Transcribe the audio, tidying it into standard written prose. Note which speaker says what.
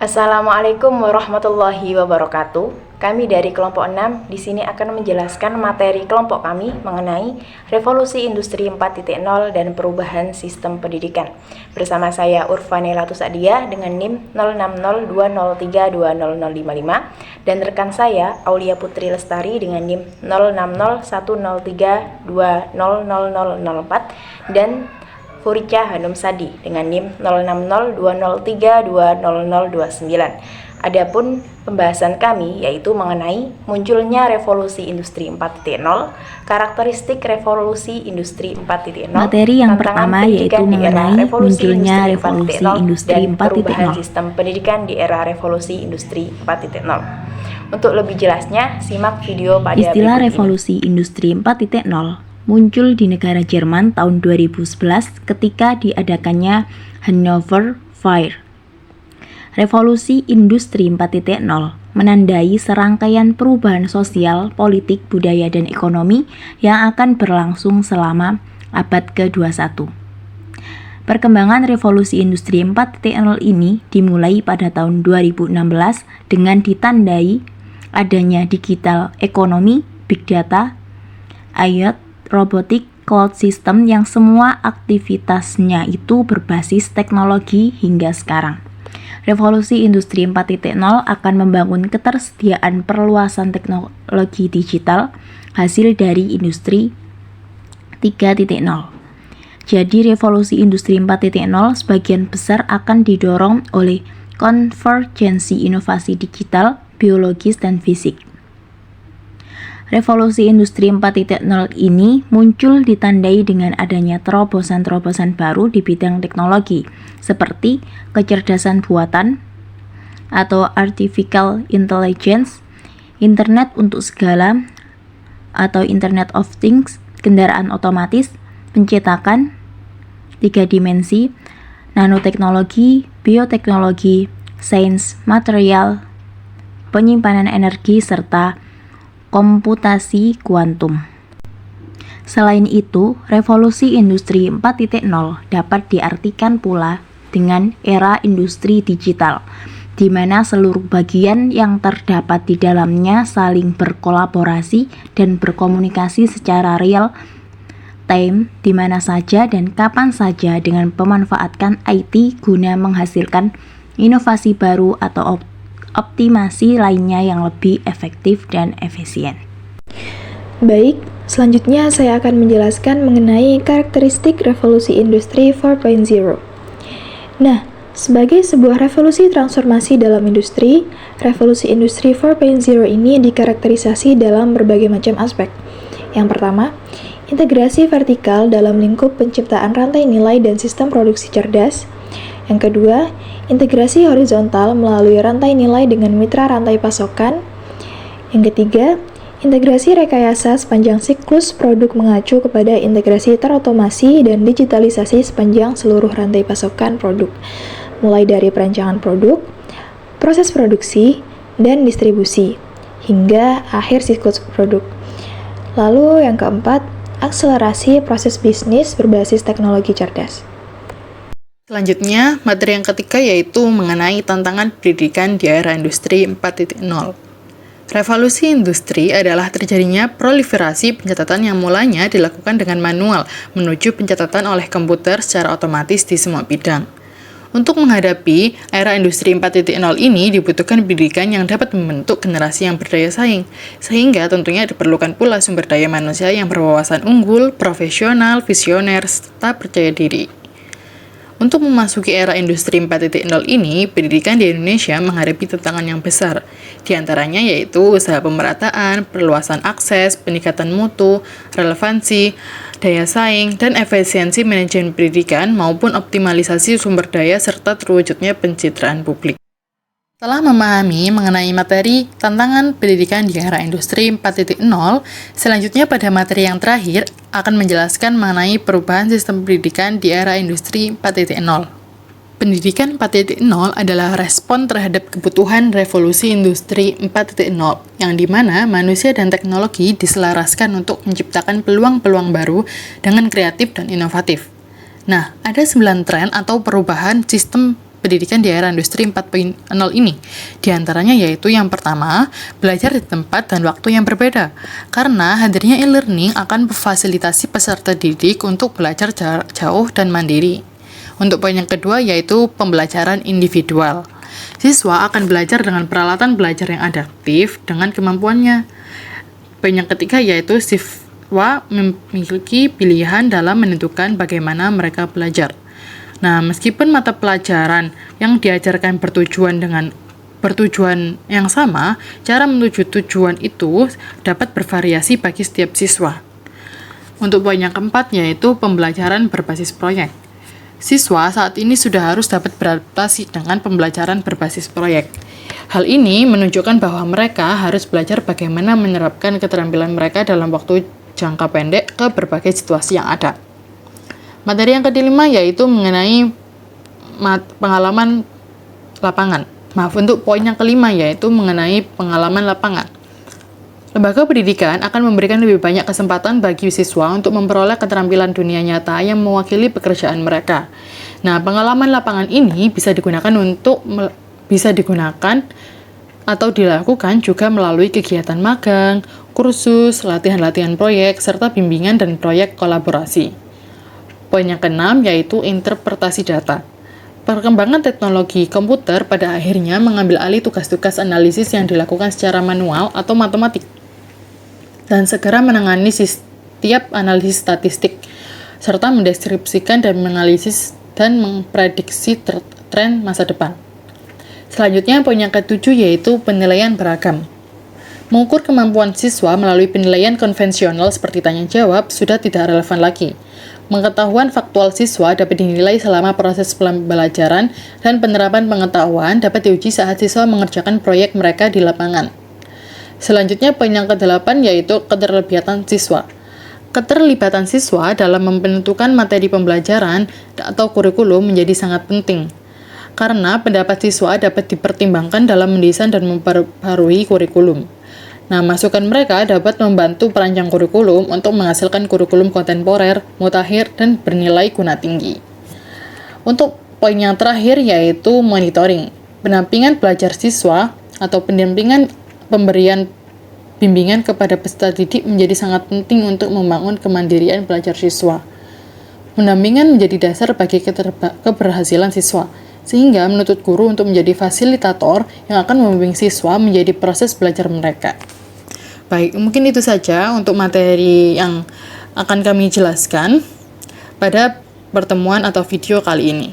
Speaker 1: Assalamualaikum warahmatullahi wabarakatuh. Kami dari kelompok 6 di sini akan menjelaskan materi kelompok kami mengenai revolusi industri 4.0 dan perubahan sistem pendidikan. Bersama saya Urfanela Tusadia dengan NIM 0602032055 dan rekan saya Aulia Putri Lestari dengan NIM 060103200004 dan Furica Hanum Sadi dengan NIM 0602032029. Adapun pembahasan kami yaitu mengenai munculnya revolusi industri 4.0, karakteristik revolusi industri 4.0,
Speaker 2: materi yang pertama yaitu mengenai munculnya revolusi industri 4.0
Speaker 1: dan perubahan sistem pendidikan di era revolusi industri 4.0. Untuk lebih jelasnya, simak video pada
Speaker 2: istilah revolusi industri 4.0 muncul di negara Jerman tahun 2011 ketika diadakannya Hannover Fair. Revolusi industri 4.0 menandai serangkaian perubahan sosial, politik, budaya, dan ekonomi yang akan berlangsung selama abad ke-21. Perkembangan revolusi industri 4.0 ini dimulai pada tahun 2016 dengan ditandai adanya digital ekonomi, big data, IoT, robotik, cloud system yang semua aktivitasnya itu berbasis teknologi hingga sekarang. Revolusi industri 4.0 akan membangun ketersediaan perluasan teknologi digital hasil dari industri 3.0. Jadi revolusi industri 4.0 sebagian besar akan didorong oleh konvergensi inovasi digital, biologis, dan fisik. Revolusi industri 4.0 ini muncul ditandai dengan adanya terobosan-terobosan baru di bidang teknologi, seperti kecerdasan buatan atau artificial intelligence, internet untuk segala atau Internet of Things, kendaraan otomatis, pencetakan 3 dimensi, nanoteknologi, bioteknologi, sains material, penyimpanan energi, serta komputasi kuantum. Selain itu, revolusi industri 4.0 dapat diartikan pula dengan era industri digital, di mana seluruh bagian yang terdapat di dalamnya saling berkolaborasi dan berkomunikasi secara real time di mana saja dan kapan saja dengan memanfaatkan IT guna menghasilkan inovasi baru atau optimasi lainnya yang lebih efektif dan efisien.
Speaker 3: Baik, selanjutnya saya akan menjelaskan mengenai karakteristik revolusi industri 4.0. Nah, sebagai sebuah revolusi transformasi dalam industri, revolusi industri 4.0 ini dikarakterisasi dalam berbagai macam aspek. Yang pertama, integrasi vertikal dalam lingkup penciptaan rantai nilai dan sistem produksi cerdas. Yang kedua, integrasi horizontal melalui rantai nilai dengan mitra rantai pasokan. Yang ketiga, integrasi rekayasa sepanjang siklus produk mengacu kepada integrasi terotomasi dan digitalisasi sepanjang seluruh rantai pasokan produk, mulai dari perancangan produk, proses produksi, dan distribusi, hingga akhir siklus produk. Lalu yang keempat, akselerasi proses bisnis berbasis teknologi cerdas.
Speaker 4: Selanjutnya, materi yang ketiga yaitu mengenai tantangan pendidikan di era industri 4.0. Revolusi industri adalah terjadinya proliferasi pencatatan yang mulanya dilakukan dengan manual menuju pencatatan oleh komputer secara otomatis di semua bidang. Untuk menghadapi era industri 4.0 ini dibutuhkan pendidikan yang dapat membentuk generasi yang berdaya saing, sehingga tentunya diperlukan pula sumber daya manusia yang berwawasan unggul, profesional, visioner, serta percaya diri. Untuk memasuki era industri 4.0 ini, pendidikan di Indonesia menghadapi tantangan yang besar. Di antaranya yaitu usaha pemerataan, perluasan akses, peningkatan mutu, relevansi, daya saing, dan efisiensi manajemen pendidikan maupun optimalisasi sumber daya serta terwujudnya pencitraan publik. Setelah memahami mengenai materi tantangan pendidikan di era industri 4.0, selanjutnya pada materi yang terakhir akan menjelaskan mengenai perubahan sistem pendidikan di era industri 4.0. Pendidikan 4.0 adalah respon terhadap kebutuhan revolusi industri 4.0, yang dimana manusia dan teknologi diselaraskan untuk menciptakan peluang-peluang baru dengan kreatif dan inovatif. Nah, ada 9 tren atau perubahan sistem pendidikan di era industri 4.0 ini. Di antaranya yaitu yang pertama, belajar di tempat dan waktu yang berbeda. Karena hadirnya e-learning akan memfasilitasi peserta didik untuk belajar jauh dan mandiri. Untuk poin yang kedua yaitu pembelajaran individual. Siswa akan belajar dengan peralatan belajar yang adaptif dengan kemampuannya. Poin yang ketiga yaitu siswa memiliki pilihan dalam menentukan bagaimana mereka belajar. Nah, meskipun mata pelajaran yang diajarkan bertujuan yang sama, cara menuju tujuan itu dapat bervariasi bagi setiap siswa. Untuk poin yang keempat yaitu pembelajaran berbasis proyek. Siswa saat ini sudah harus dapat beradaptasi dengan pembelajaran berbasis proyek. Hal ini menunjukkan bahwa mereka harus belajar bagaimana menerapkan keterampilan mereka dalam waktu jangka pendek ke berbagai situasi yang ada. Materi yang kelima yaitu mengenai pengalaman lapangan. Untuk poin yang kelima yaitu mengenai pengalaman lapangan. Lembaga pendidikan akan memberikan lebih banyak kesempatan bagi siswa untuk memperoleh keterampilan dunia nyata yang mewakili pekerjaan mereka. Nah, pengalaman lapangan ini bisa digunakan atau dilakukan juga melalui kegiatan magang, kursus, latihan-latihan proyek, serta bimbingan dan proyek kolaborasi. Poin yang keenam yaitu interpretasi data. Perkembangan teknologi komputer pada akhirnya mengambil alih tugas-tugas analisis yang dilakukan secara manual atau matematik dan segera menangani setiap analisis statistik serta mendeskripsikan dan menganalisis dan memprediksi tren masa depan. Selanjutnya poin yang ketujuh yaitu penilaian beragam. Mengukur kemampuan siswa melalui penilaian konvensional seperti tanya jawab sudah tidak relevan lagi. Pengetahuan faktual siswa dapat dinilai selama proses pembelajaran dan penerapan pengetahuan dapat diuji saat siswa mengerjakan proyek mereka di lapangan. Selanjutnya poin yang ke-8 yaitu keterlibatan siswa. Keterlibatan siswa dalam menentukan materi pembelajaran atau kurikulum menjadi sangat penting. Karena pendapat siswa dapat dipertimbangkan dalam mendesain dan memperbarui kurikulum. Nah, masukan mereka dapat membantu perancang kurikulum untuk menghasilkan kurikulum kontemporer, mutakhir, dan bernilai guna tinggi. Untuk poin yang terakhir yaitu monitoring. Pendampingan belajar siswa atau pemberian bimbingan kepada peserta didik menjadi sangat penting untuk membangun kemandirian belajar siswa. Pendampingan menjadi dasar bagi keberhasilan siswa, sehingga menuntut guru untuk menjadi fasilitator yang akan membimbing siswa menjadi proses belajar mereka. Baik, mungkin itu saja untuk materi yang akan kami jelaskan pada pertemuan atau video kali ini.